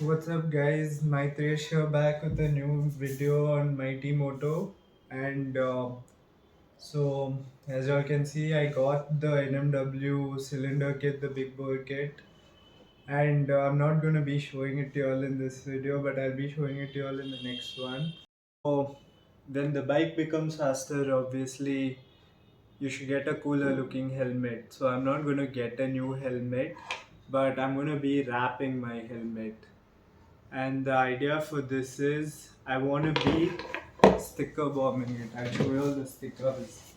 What's up, guys? Maitresh here back with a new video on Mighty Moto. And so, as y'all can see, I got the NMW cylinder kit, the big bore kit. And I'm not going to be showing it to y'all in this video, but I'll be showing it to y'all in the next one. So, when the bike becomes faster, obviously, you should get a cooler looking helmet. So, I'm not going to get a new helmet, but I'm going to be wrapping my helmet. And the idea for this is I want to be sticker bombing it. I'll show you all the stickers.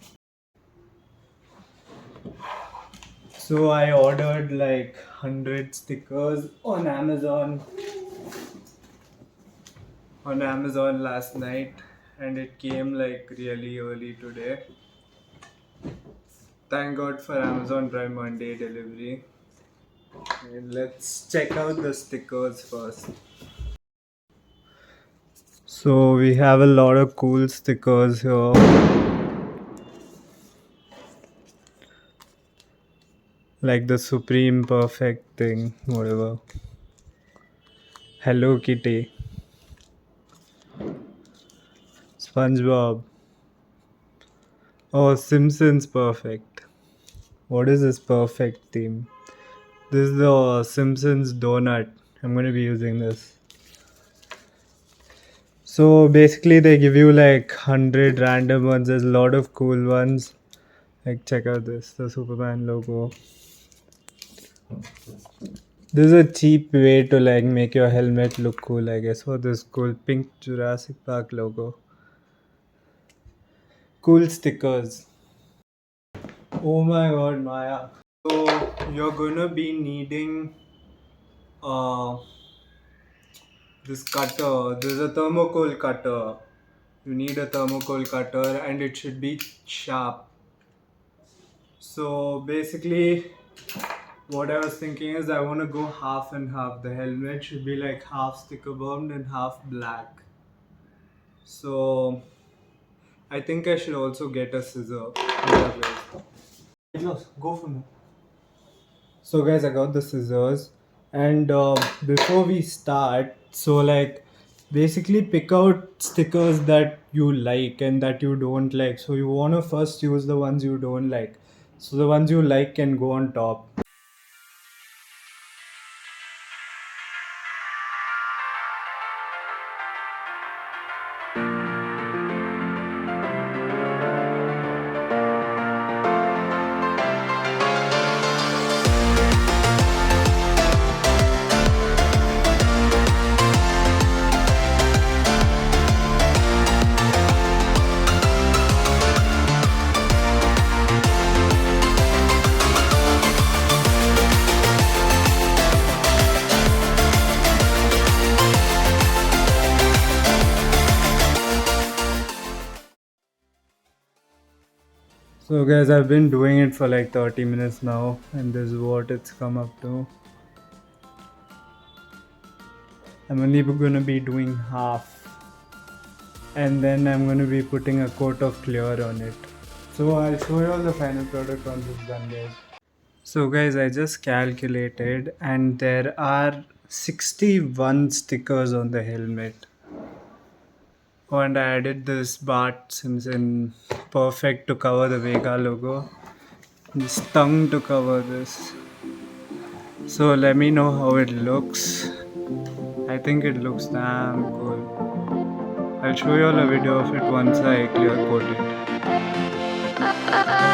So I ordered like 100 stickers on Amazon last night, and it came like really early today. Thank God for Amazon Prime Monday delivery. And let's check out the stickers first. So we have a lot of cool stickers here. Like the Supreme Perfect thing, whatever. Hello Kitty, SpongeBob. Oh, Simpsons Perfect. What is this perfect theme? This is the Simpsons donut. I'm going to be using this. So basically, they give you like 100 random ones. There's a lot of cool ones. Like, check out this, the Superman logo. This is a cheap way to like make your helmet look cool, I guess. Oh, this cool pink Jurassic Park logo. Cool stickers. Oh my god, Maya. So you're gonna be needing uh, this cutter. There's a thermocol cutter. You need a thermocol cutter and it should be sharp. So basically, what I was thinking is I want to go half and half. The helmet should be like half sticker bombed and half black. So I think I should also get a scissor. Yeah, guys. Go for me. So guys, I got the scissors, and before we start, so like basically pick out stickers that you like and that you don't like. So you want to first use the ones you don't like. So the ones you like can go on top. So guys, I've been doing it for like 30 minutes now, and this is what it's come up to. I'm only gonna be doing half, and then I'm gonna be putting a coat of clear on it. So I'll show you all the final product once it's done, guys. So guys, I just calculated, and there are 61 stickers on the helmet. Oh, and I added this Bart Simpson Perfect to cover the Vega logo. This tongue to cover this. So let me know how it looks. I think it looks damn cool. I'll show you all a video of it once I clear coat it.